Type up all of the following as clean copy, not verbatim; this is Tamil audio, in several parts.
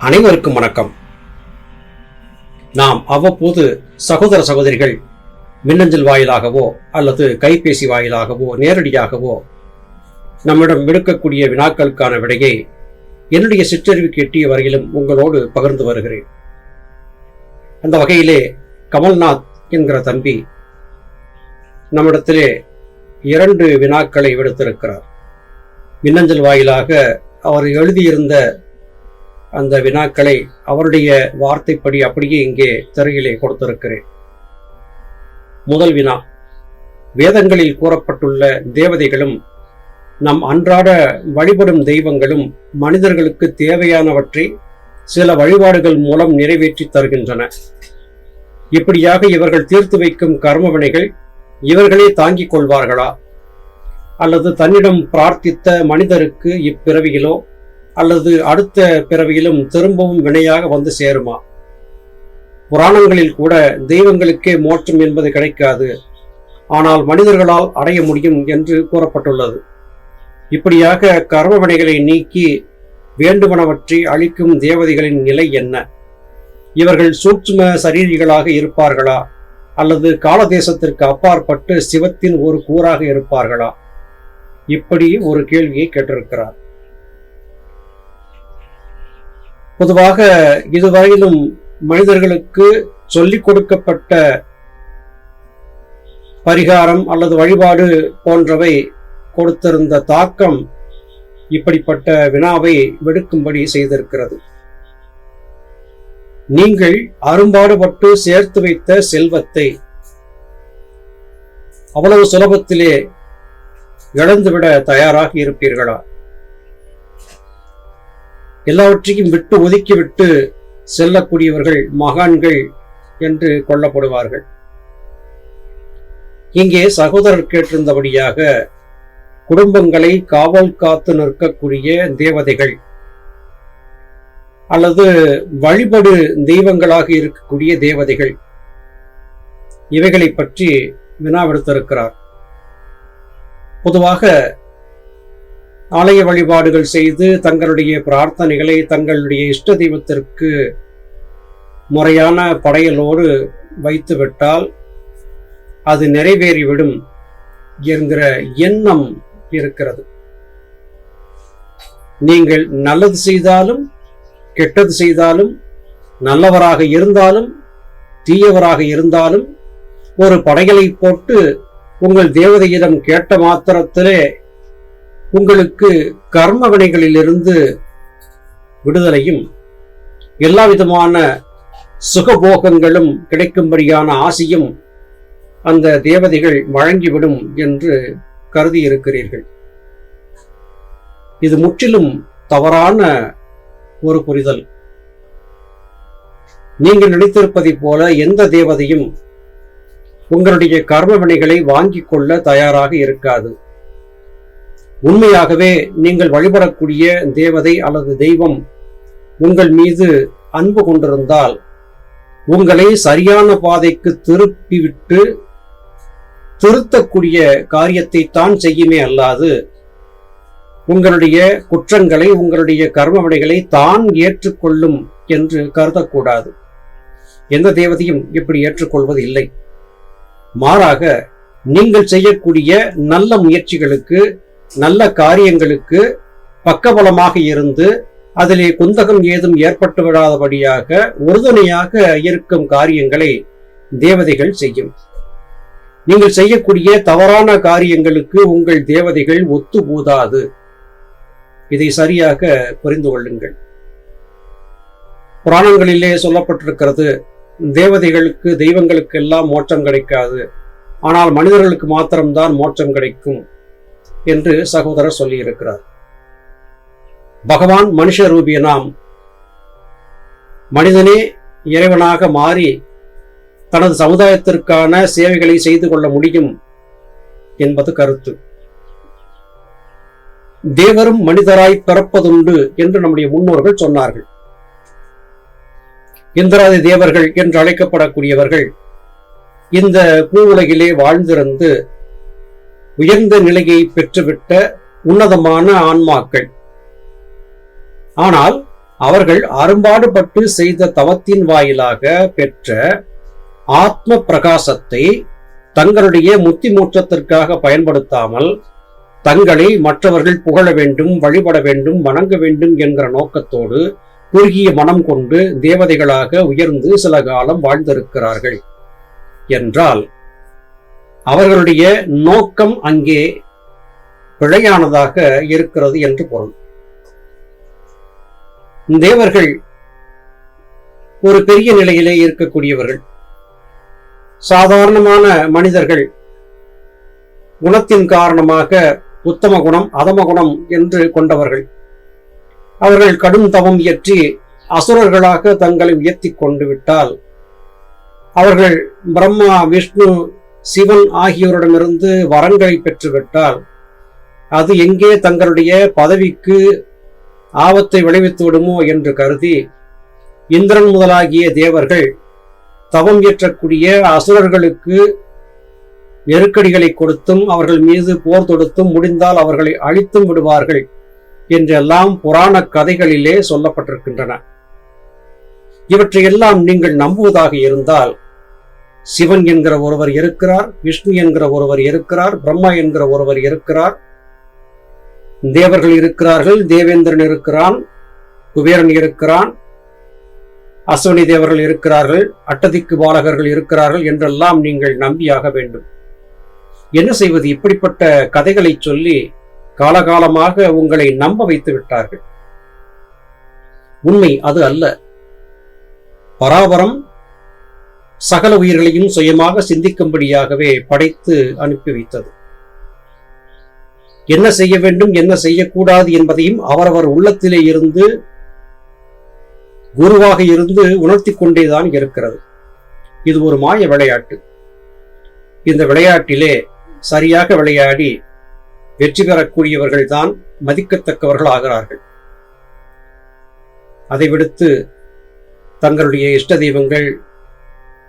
அனைவருக்கும் வணக்கம். நாம் அவ்வப்போது சகோதர சகோதரிகள் மின்னஞ்சல் வாயிலாகவோ அல்லது கைபேசி வாயிலாகவோ நேரடியாகவோ நம்மிடம் விடுக்கக்கூடிய வினாக்களுக்கான விடையை என்னுடைய சிற்றறிவுக்கு எட்டிய வரையிலும் உங்களோடு பகிர்ந்து வருகிறேன். அந்த வகையிலே கமல்நாத் என்கிற தம்பி நம்மிடத்திலே 2 வினாக்களை விடுத்திருக்கிறார். மின்னஞ்சல் வாயிலாக அவர் எழுதியிருந்த அந்த வினாக்களை அவருடைய வார்த்தைப்படி அப்படியே இங்கே திரையிலே கொடுத்திருக்கிறேன். முதல் வினா: வேதங்களில் கூறப்பட்டுள்ள தேவதைகளும் நம் அன்றாட வழிபடும் தெய்வங்களும் மனிதர்களுக்கு தேவையானவற்றை சில வழிபாடுகள் மூலம் நிறைவேற்றி தருகின்றன. இப்படியாக இவர்கள் தீர்த்து வைக்கும் கர்ம வினைகள் இவர்களே தாங்கிக் கொள்வார்களா, அல்லது தன்னிடம் பிரார்த்தித்த மனிதருக்கு இப்பிறவியிலோ அல்லது அடுத்த பிறவியிலும் திரும்பவும் வினையாக வந்து சேருமா? புராணங்களில் கூட தெய்வங்களுக்கே மோட்சம் என்பது கிடைக்காது, ஆனால் மனிதர்களால் அடைய முடியும் என்று கூறப்பட்டுள்ளது. இப்படியாக கர்ம வினைகளை நீக்கி வேண்டுமனவற்றை அளிக்கும் தேவதைகளின் நிலை என்ன? இவர்கள் சூட்சும சரீரிகளாக இருப்பார்களா, அல்லது காலதேசத்திற்கு அப்பாற்பட்டு சிவத்தின் ஒரு கூறாக இருப்பார்களா? இப்படி ஒரு கேள்வியை கேட்டிருக்கிறார். பொதுவாக இதுவரையிலும் மனிதர்களுக்கு சொல்லிக் கொடுக்கப்பட்ட பரிகாரம் அல்லது வழிபாடு போன்றவை கொடுத்திருந்த தாக்கம் இப்படிப்பட்ட வினாவை விடுக்கும்படி செய்திருக்கிறது. நீங்கள் அரும்பாடுபட்டு சேர்த்து வைத்த செல்வத்தை அவ்வளவு சுலபத்திலே இழந்துவிட தயாராக இருப்பீர்களா? எல்லாவற்றையும் விட்டு ஒதுக்கிவிட்டு செல்லக்கூடியவர்கள் மகான்கள் என்று கொள்ளப்படுவார்கள். இங்கே சகோதரர் கேட்டிருந்தபடியாக குடும்பங்களை காவல் காத்து நிற்கக்கூடிய தேவதைகள் அல்லது வழிபடு தெய்வங்களாக இருக்கக்கூடிய தேவதைகள், இவைகளை பற்றி வினாவெடுத்திருக்கிறார். பொதுவாக ஆலய வழிபாடுகள் செய்து தங்களுடைய பிரார்த்தனைகளை தங்களுடைய இஷ்ட தெய்வத்திற்கு முறையான படையலோடு வைத்துவிட்டால் அது நிறைவேறிவிடும் என்கிற எண்ணம் இருக்கிறது. நீங்கள் நல்லது செய்தாலும் கெட்டது செய்தாலும், நல்லவராக இருந்தாலும் தீயவராக இருந்தாலும், ஒரு படையலை போட்டு உங்கள் தேவதையிடம் கேட்ட மாத்திரத்திலே உங்களுக்கு கர்ம வினைகளிலிருந்து விடுதலையும் எல்லா விதமான சுகபோகங்களும் கிடைக்கும்படியான ஆசையும் அந்த தேவதைகள் வழங்கிவிடும் என்று கருதி இருக்கிறீர்கள். இது முற்றிலும் தவறான ஒரு புரிதல். நீங்கள் நினைத்திருப்பதை போல எந்த தேவதையும் உங்களுடைய கர்ம வினைகளை வாங்கிக் கொள்ள தயாராக இருக்காது. உண்மையாகவே நீங்கள் வழிபடக்கூடிய தேவதை அல்லது தெய்வம் உங்கள் மீது அன்பு கொண்டிருந்தால் உங்களை சரியான பாதைக்கு திருப்பிவிட்டு திருத்தக்கூடிய காரியத்தை தான் செய்யுமே அல்லாது உங்களுடைய குற்றங்களை உங்களுடைய கர்ம வினைகளை தான் ஏற்றுக்கொள்ளும் என்று கருதக்கூடாது. எந்த தேவதையும் இப்படி ஏற்றுக்கொள்வது இல்லை. மாறாக நீங்கள் செய்யக்கூடிய நல்ல முயற்சிகளுக்கு நல்ல காரியங்களுக்கு பக்கபலமாக இருந்து அதிலே குந்தகம் ஏதும் ஏற்பட்டு விடாதபடியாக உறுதுணையாக இருக்கும் காரியங்களை தேவதைகள் செய்யும். நீங்கள் செய்யக்கூடிய தவறான காரியங்களுக்கு உங்கள் தேவதைகள் ஒத்துப்போதாது. இதை சரியாக புரிந்து கொள்ளுங்கள். புராணங்களிலே சொல்லப்பட்டிருக்கிறது, தேவதைகளுக்கு தெய்வங்களுக்கு எல்லாம் மோட்சம் கிடைக்காது, ஆனால் மனிதர்களுக்கு மாத்திரம்தான் மோட்சம் கிடைக்கும் என்று சகோதரர் சொல்லி இருக்கிறார். பகவான் மனுஷ ரூபிய நாம் மனிதனே இறைவனாக மாறி தனது சமுதாயத்திற்கான சேவைகளை செய்து கொள்ள முடியும் என்பது கருத்து. தேவரும் மனிதராய் பிறப்பதுண்டு என்று நம்முடைய முன்னோர்கள் சொன்னார்கள். இந்திராதி தேவர்கள் என்று அழைக்கப்படக்கூடியவர்கள் இந்த பூ உலகிலே வாழ்ந்திருந்து உயர்ந்த நிலையை பெற்றுவிட்ட உன்னதமான ஆன்மாக்கள். ஆனால் அவர்கள் அரும்பாடுபட்டு செய்த தவத்தின் வாயிலாக பெற்ற ஆத்ம பிரகாசத்தை தங்களுடைய முத்தி மோட்சத்திற்காக பயன்படுத்தாமல் தங்களை மற்றவர்கள் புகழ வேண்டும், வழிபட வேண்டும், வணங்க வேண்டும் என்கிற நோக்கத்தோடு குறுகிய மனம் கொண்டு தேவதைகளாக உயர்ந்து சில காலம் வாழ்ந்திருக்கிறார்கள் என்றால் அவர்களுடைய நோக்கம் அங்கே பிழையானதாக இருக்கிறது என்று பொருள். தேவர்கள் ஒரு பெரிய நிலையிலே இருக்கக்கூடியவர்கள். சாதாரணமான மனிதர்கள் குணத்தின் காரணமாக உத்தம குணம், அதம குணம் என்று கொண்டவர்கள். அவர்கள் கடும் தவம் இயற்றி அசுரர்களாக தங்களை உயர்த்தி கொண்டு விட்டால் அவர்கள் பிரம்மா, விஷ்ணு, சிவன் ஆகியோரிடமிருந்து வரங்களை பெற்றுவிட்டால் அது எங்கே தங்களுடைய பதவிக்கு ஆபத்தை விளைவித்து விடுமோ என்று கருதி இந்திரன் முதலாகிய தேவர்கள் தவம் இயற்றக்கூடிய அசுரர்களுக்கு நெருக்கடிகளை கொடுத்தும் அவர்கள் மீது போர் தொடுத்தும் முடிந்தால் அவர்களை அழித்தும் விடுவார்கள் என்றெல்லாம் புராண கதைகளிலே சொல்லப்பட்டிருக்கின்றன. இவற்றையெல்லாம் நீங்கள் நம்புவதாக இருந்தால் சிவன் என்கிற ஒருவர் இருக்கிறார், விஷ்ணு என்கிற ஒருவர் இருக்கிறார், பிரம்மா என்கிற ஒருவர் இருக்கிறார், தேவர்கள் இருக்கிறார்கள், தேவேந்திரன் இருக்கிறான், குபேரன் இருக்கிறான், அஸ்வினி தேவர்கள் இருக்கிறார்கள், அட்டதிக்கு பாலகர்கள் இருக்கிறார்கள் என்றெல்லாம் நீங்கள் நம்பியாக வேண்டும். என்ன செய்வது? இப்படிப்பட்ட கதைகளை சொல்லி காலகாலமாக உங்களை நம்ப வைத்து விட்டார்கள். உண்மை அது அல்ல. பராபரம் சகல உயிர்களையும் சுயமாக சிந்திக்கும்படியாகவே படைத்து அனுப்பி வைத்தது. என்ன செய்ய வேண்டும், என்ன செய்யக்கூடாது என்பதையும் அவரவர் உள்ளத்திலே இருந்து குருவாக இருந்து உணர்த்தி கொண்டேதான் இருக்கிறது. இது ஒரு மாய விளையாட்டு. இந்த விளையாட்டிலே சரியாக விளையாடி வெற்றி பெறக்கூடியவர்கள் தான் மதிக்கத்தக்கவர்கள் ஆகிறார்கள். அதை விடுத்து தங்களுடைய இஷ்ட தெய்வங்கள்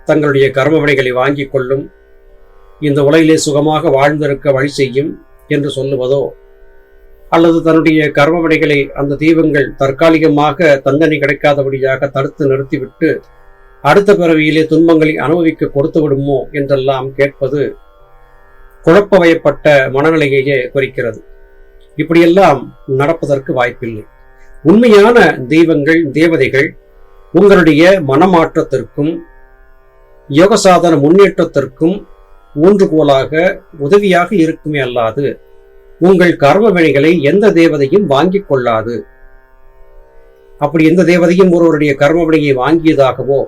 தங்களுடைய கர்ம வினைகளை வாங்கிக் கொள்ளும், இந்த உலகிலே சுகமாக வாழ்ந்திருக்க வழி செய்யும் என்று சொல்லுவதோ, அல்லது தன்னுடைய கர்ம வினைகளை அந்த தெய்வங்கள் தற்காலிகமாக தண்டனை கிடைக்காதபடியாக தடுத்து நிறுத்திவிட்டு அடுத்த பிறவியிலே துன்பங்களை அனுபவிக்க கொடுத்து விடுமோ என்றெல்லாம் கேட்பது குழப்ப வயப்பட்ட மனநிலையையே குறிக்கிறது. இப்படியெல்லாம் நடப்பதற்கு வாய்ப்பில்லை. உண்மையான தெய்வங்கள், தேவதைகள் உங்களுடைய மனமாற்றத்திற்கும் யோகசாதன முன்னேற்றத்திற்கும் ஊன்றுகோலாக உதவியாக இருக்குமே அல்லாது உங்கள் கர்ம வினைகளை எந்த தேவதையும் வாங்கிக் கொள்ளாது. அப்படி எந்த தேவதையும் ஒருவருடைய கர்ம வினையை வாங்கியதாகவோ,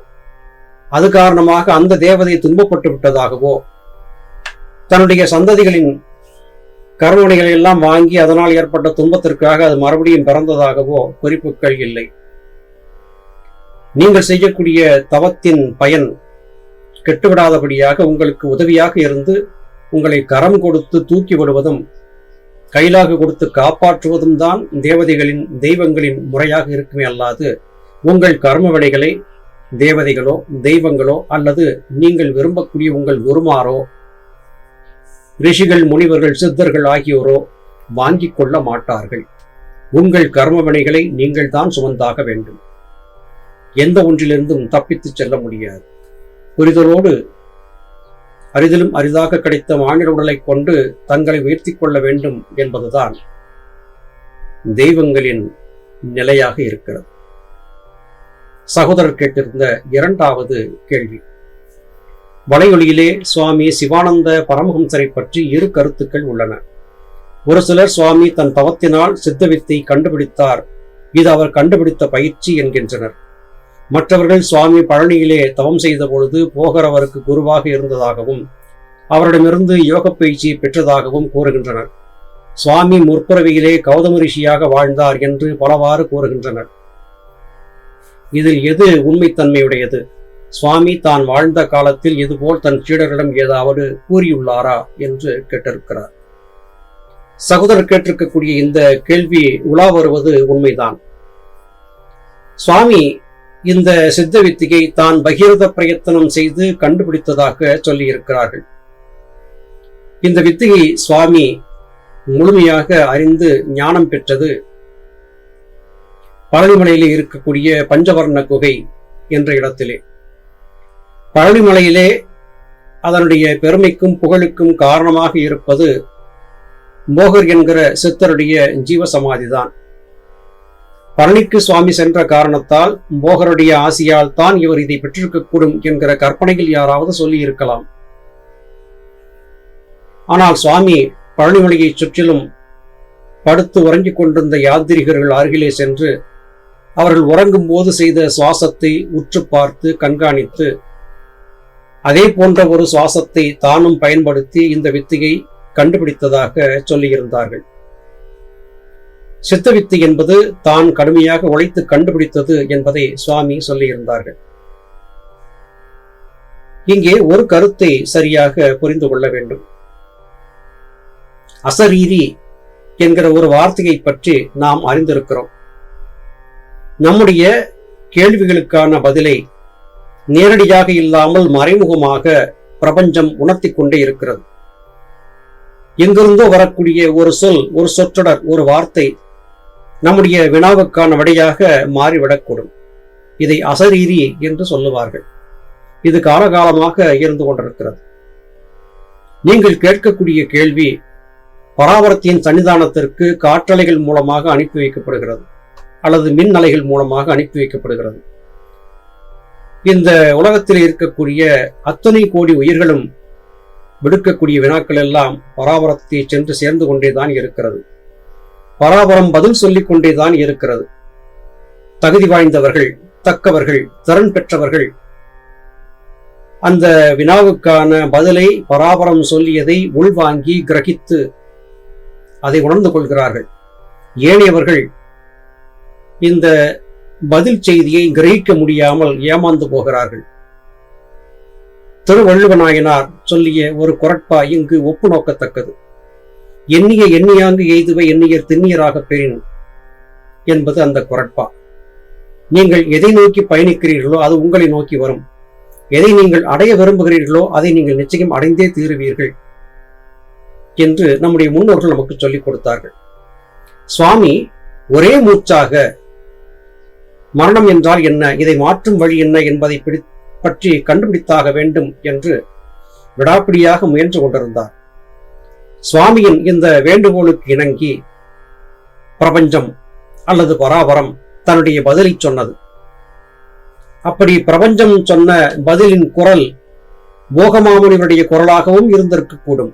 அது காரணமாக அந்த தேவதை துன்பப்பட்டு விட்டதாகவோ, தன்னுடைய சந்ததிகளின் கர்ம வினைகளை எல்லாம் வாங்கி அதனால் ஏற்பட்ட துன்பத்திற்காக அது மறுபடியும் பிறந்ததாகவோ குறிப்புகள் இல்லை. நீங்கள் செய்யக்கூடிய தவத்தின் பயன் கெட்டுவிடாதபடியாக உங்களுக்கு உதவியாக இருந்து உங்களை கரம் கொடுத்து தூக்கி விடுவதும் கைலாக கொடுத்து காப்பாற்றுவதும் தான் தேவதைகளின், தெய்வங்களின் முறையாக இருக்குமே அல்லாது உங்கள் கர்ம வினைகளை தேவதைகளோ தெய்வங்களோ அல்லது நீங்கள் விரும்பக்கூடிய உங்கள் குருமாரோ ரிஷிகள், முனிவர்கள், சித்தர்கள் ஆகியோரோ வாங்கிக் கொள்ள மாட்டார்கள். உங்கள் கர்ம வினைகளை நீங்கள் தான் சுமந்தாக வேண்டும். எந்த ஒன்றிலிருந்தும் தப்பித்து செல்ல முடியாது. புரிதலோடு அரிதிலும் அரிதாக கிடைத்த மானிட உடலை கொண்டு தங்களை உயர்த்தி கொள்ள வேண்டும் என்பதுதான் தெய்வங்களின் நிலையாக இருக்கிறது. சகோதரர் கேட்டிருந்த இரண்டாவது கேள்வி. வலையொலியிலே சுவாமி சிவானந்த பரமஹம்சரை பற்றி இரு கருத்துக்கள் உள்ளன. ஒரு சிலர் சுவாமி தன் தவத்தினால் சித்தவித்தை கண்டுபிடித்தார், இது அவர் கண்டுபிடித்த பயிற்சி என்கின்றனர். மற்றவர்கள் சுவாமி பழனியிலே தவம் செய்த பொழுது போகிறவருக்கு குருவாக இருந்ததாகவும் அவரிடமிருந்து யோக பயிற்சி பெற்றதாகவும் கூறுகின்றனர். சுவாமி முற்பிறவியிலே கௌதம ரிஷியாக வாழ்ந்தார் என்று பலவாறு கூறுகின்றனர். இதில் எது உண்மைத்தன்மையுடையது? சுவாமி தான் வாழ்ந்த காலத்தில் இதுபோல் தன் சீடரிடம் ஏதாவது கூறியுள்ளாரா என்று கேட்டிருக்கிறார். சகோதரர் கேட்டிருக்கக்கூடிய இந்த கேள்வி உலா வருவது உண்மைதான். சுவாமி இந்த சித்த வித்தியை தான் பகீரத பிரயத்தனம் செய்து கண்டுபிடித்ததாக சொல்லியிருக்கிறார்கள். இந்த வித்தியை சுவாமி முழுமையாக அறிந்து ஞானம் பெற்றது பழனிமலையிலே இருக்கக்கூடிய பஞ்சவர்ண குகை என்ற இடத்திலே. பழனிமலையிலே அதனுடைய பெருமைக்கும் புகழுக்கும் காரணமாக இருப்பது போகர் என்கிற சித்தருடைய ஜீவசமாதிதான். பழனிக்கு சுவாமி சென்ற காரணத்தால் போகருடைய ஆசியால் தான் இவர் இதை பெற்றிருக்கக்கூடும் என்கிற கற்பனையில் யாராவது சொல்லி இருக்கலாம். ஆனால் சுவாமி பழனிமலையை சுற்றிலும் படுத்து உறங்கிக் கொண்டிருந்த யாத்திரிகர்கள் அருகிலே சென்று அவர்கள் உறங்கும் போது செய்த சுவாசத்தை உற்று பார்த்து கண்காணித்து அதே போன்ற ஒரு சுவாசத்தை தானும் பயன்படுத்தி இந்த வித்தையை கண்டுபிடித்ததாக சொல்லியிருந்தார்கள். சித்த வித்தை என்பது தான் கடுமையாக உழைத்து கண்டுபிடித்தது என்பதை சுவாமி சொல்லியிருந்தார்கள். இங்கே ஒரு கருத்தை சரியாக புரிந்து கொள்ள வேண்டும். அசரீரி என்கிற ஒரு வார்த்தையை பற்றி நாம் அறிந்திருக்கிறோம். நம்முடைய கேள்விகளுக்கான பதிலை நேரடியாக இல்லாமல் மறைமுகமாக பிரபஞ்சம் உணர்த்தி கொண்டே இருக்கிறது. எங்கிருந்தோ வரக்கூடிய ஒரு சொல், ஒரு சொற்றொடர், ஒரு வார்த்தை நம்முடைய வினாவுக்கான விடையாக மாறிவிடக்கூடும். இதை அசரீரி என்று சொல்லுவார்கள். இது காலகாலமாக இருந்து கொண்டிருக்கிறது. நீங்கள் கேட்கக்கூடிய கேள்வி பராபரத்தின் சன்னிதானத்திற்கு காற்றலைகள் மூலமாக அனுப்பி வைக்கப்படுகிறது அல்லது மின் அலைகள் மூலமாக அனுப்பி வைக்கப்படுகிறது. இந்த உலகத்தில் இருக்கக்கூடிய அத்தனை கோடி உயிர்களும் விடுக்கக்கூடிய வினாக்கள் எல்லாம் பராபரத்தை சென்று சேர்ந்து கொண்டேதான் இருக்கிறது. பராபரம் பதில் சொல்லிக் கொண்டேதான் இருக்கிறது. தகுதி வாய்ந்தவர்கள், தக்கவர்கள், திறன் பெற்றவர்கள் அந்த வினாவுக்கான பதிலை பராபரம் சொல்லியதை உள்வாங்கி கிரகித்து அதை உணர்ந்து கொள்கிறார்கள். ஏனையவர்கள் இந்த பதில் செய்தியை கிரகிக்க முடியாமல் ஏமாந்து போகிறார்கள். திருவள்ளுவனாயினார் சொல்லிய ஒரு குறட்பா இங்கு ஒப்பு நோக்கத்தக்கது. எண்ணிய எண்ணியாங்கு எய்துவை எண்ணியர் திண்ணியராக பெறின் என்பது அந்த குறட்பா. நீங்கள் எதை நோக்கி பயணிக்கிறீர்களோ அது உங்களை நோக்கி வரும். எதை நீங்கள் அடைய விரும்புகிறீர்களோ அதை நீங்கள் நிச்சயம் அடைந்தே தீருவீர்கள் என்று நம்முடைய முன்னோர்கள் நமக்கு சொல்லிக் கொடுத்தார்கள். சுவாமி ஒரே மூச்சாக மரணம் என்றால் என்ன, இதை மாற்றும் வழி என்ன என்பதை பற்றி கண்டுபிடித்தாக வேண்டும் என்று விடாப்பிடியாக முயன்று கொண்டிருந்தார். சுவாமியின் இந்த வேண்டுகோளுக்கு இணங்கி பிரபஞ்சம் அல்லது பராபரம் தன்னுடைய பதிலை சொன்னது. அப்படி பிரபஞ்சம் சொன்ன பதிலின் குரல் போகமாமுனிவருடைய குரலாகவும் இருந்திருக்கக்கூடும்.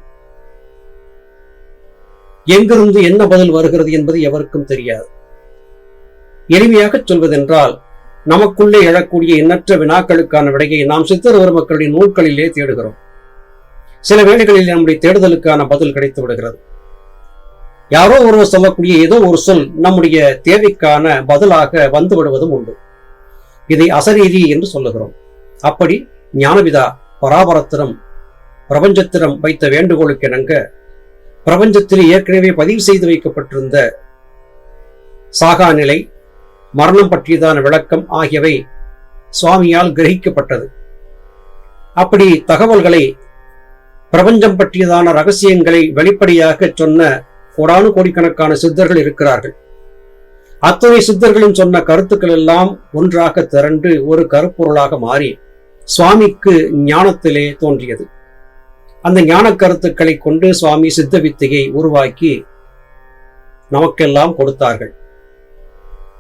எங்கிருந்து என்ன பதில் வருகிறது என்பது எவருக்கும் தெரியாது. எளிமையாக சொல்வதென்றால் நமக்குள்ளே எழக்கூடிய எண்ணற்ற வினாக்களுக்கான விடையை நாம் சித்தர் பெருமக்களுடைய நூல்களிலே தேடுகிறோம். சில வேளைகளில் நம்முடைய தேடுதலுக்கான பதில் கிடைத்து விடுகிறது. யாரோ ஒருவர் சொல்லக்கூடிய ஏதோ ஒரு சொல் நம்முடைய தேவைக்கான பதிலாக வந்து விடுவதும் உண்டு. இதை அசரீரி என்று சொல்லுகிறோம். அப்படி ஞானபிதா பராபரத்திடம் பிரபஞ்சத்திடம் வைத்த வேண்டுகோளுக்கு இணங்க பிரபஞ்சத்தில் ஏற்கனவே பதிவு செய்து வைக்கப்பட்டிருந்த சாகா நிலை, மரணம் பற்றியதான விளக்கம் ஆகியவை சுவாமியால் கிரகிக்கப்பட்டது. அப்படி தகவல்களை, பிரபஞ்சம் பற்றியதான ரகசியங்களை வெளிப்படையாக சொன்ன கோடானு கோடிக்கணக்கான சித்தர்கள் இருக்கிறார்கள். அத்தனை சித்தர்களும் சொன்ன கருத்துக்கள் எல்லாம் ஒன்றாக திரண்டு ஒரு கருப்பொருளாக மாறி சுவாமிக்கு ஞானத்திலே தோன்றியது. அந்த ஞான கருத்துக்களை கொண்டு சுவாமி சித்த வித்தையை உருவாக்கி நமக்கெல்லாம் கொடுத்தார்கள்.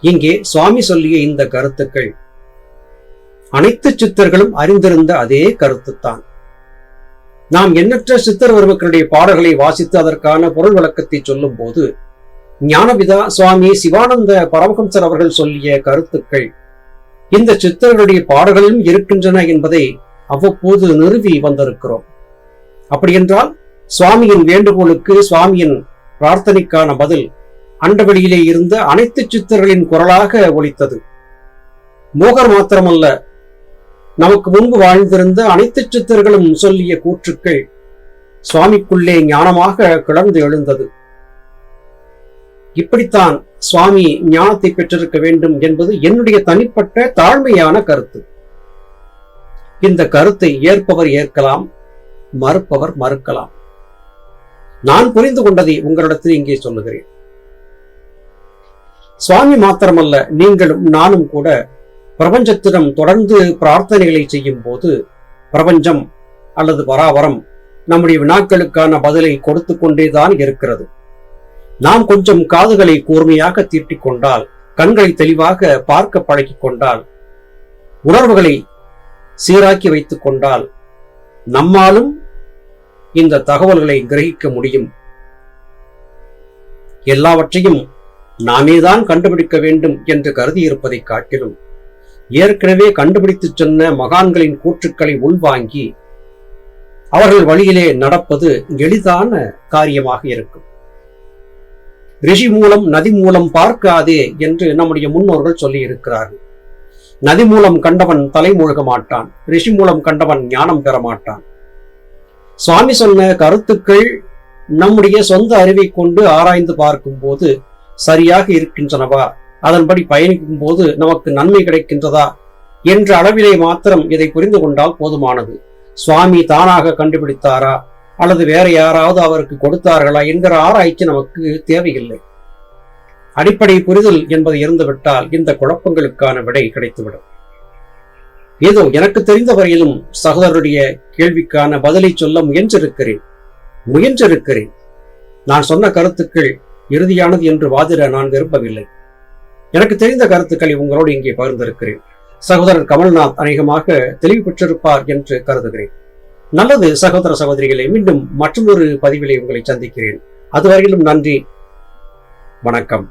இங்கே சுவாமி சொல்லிய இந்த கருத்துக்கள் அனைத்து சித்தர்களும் அறிந்திருந்த அதே கருத்துத்தான். நாம் எண்ணற்ற சித்தர் பெருமக்களுடைய பாடல்களை வாசித்து அதற்கான பொருள் விளக்கத்தை சொல்லும் போது ஞானபிதா சுவாமி சிவானந்த பரமஹம்சர் அவர்கள் சொல்லிய கருத்துக்கள் இந்த சித்தர்களுடைய பாடல்களிலும் இருக்கின்றன என்பதை அவ்வப்போது நிறுவி வந்திருக்கிறோம். அப்படியென்றால் சுவாமியின் வேண்டுகோளுக்கு, சுவாமியின் பிரார்த்தனைக்கான பதில் அண்டவெளியிலே இருந்த அனைத்து சித்தர்களின் குரலாக ஒலித்தது. மோகர் மாத்திரமல்ல, நமக்கு முன்பு வாழ்ந்திருந்த அனைத்து சித்தர்களும் சொல்லிய கூற்றுக்கள் சுவாமிக்குள்ளே ஞானமாக கிளர்ந்து எழுந்தது. இப்படித்தான் சுவாமி ஞானத்தை பெற்றிருக்க வேண்டும் என்பது என்னுடைய தனிப்பட்ட தாழ்மையான கருத்து. இந்த கருத்தை ஏற்பவர் ஏற்கலாம், மறுப்பவர் மறுக்கலாம். நான் புரிந்து கொண்டதை உங்களிடத்தில் இங்கே சொல்லுகிறேன். சுவாமி மாத்திரமல்ல, நீங்களும் நானும் கூட பிரபஞ்சத்திடம் தொடர்ந்து பிரார்த்தனைகளை செய்யும் போது பிரபஞ்சம் அல்லது பராபரம் நம்முடைய வினாக்களுக்கான பதிலை கொடுத்து கொண்டேதான் இருக்கிறது. நாம் கொஞ்சம் காதுகளை கூர்மையாக தீட்டிக் கொண்டால், கண்களை தெளிவாக பார்க்க பழகிக் கொண்டால், உணர்வுகளை சீராக்கி வைத்துக் கொண்டால் நம்மாலும் இந்த தகவல்களை கிரகிக்க முடியும். எல்லாவற்றையும் நாமேதான் கண்டுபிடிக்க வேண்டும் என்று கருதி இருப்பதை காட்டிலும் ஏற்கனவே கண்டுபிடித்து சொன்ன மகான்களின் கூற்றுக்களை உள்வாங்கி அவர்கள் வழியிலே நடப்பது எளிதான காரியமாக இருக்கும். ரிஷி மூலம் நதி மூலம் பார்க்காதே என்று நம்முடைய முன்னோர்கள் சொல்லி இருக்கிறார்கள். நதி மூலம் கண்டவன் தலைமூழ்க மாட்டான், ரிஷி மூலம் கண்டவன் ஞானம் பெற மாட்டான். சுவாமி சொன்ன கருத்துக்கள் நம்முடைய சொந்த அறிவை கொண்டு ஆராய்ந்து பார்க்கும் போது சரியாக இருக்கின்றனவா, அதன்படி பயணிக்கும் போது நமக்கு நன்மை கிடைக்கின்றதா என்ற அளவிலே மாத்திரம் இதை புரிந்து கொண்டால் போதுமானது. சுவாமி தானாக கண்டுபிடித்தாரா அல்லது வேற யாராவது அவருக்கு கொடுத்தார்களா என்கிற ஆராய்ச்சி நமக்கு தேவையில்லை. அடிப்படை புரிதல் என்பது இருந்துவிட்டால் இந்த குழப்பங்களுக்கான விடை கிடைத்துவிடும். ஏதோ எனக்கு தெரிந்த வரையிலும் சகோதரருடைய கேள்விக்கான பதிலை சொல்ல முயன்றிருக்கிறேன். நான் சொன்ன கருத்துக்கள் இறுதியானது என்று வாதிட நான் விரும்பவில்லை. எனக்கு தெரிந்த கருத்துக்களை உங்களோடு இங்கே பகிர்ந்திருக்கிறேன். சகோதரர் கமல்நாத் அநேகமாக தெளிவு பெற்றிருப்பார் என்று கருதுகிறேன். நல்லது சகோதர சகோதரிகளை, மீண்டும் மற்றொரு பதிவிலே உங்களை சந்திக்கிறேன். அதுவரையிலும் நன்றி, வணக்கம்.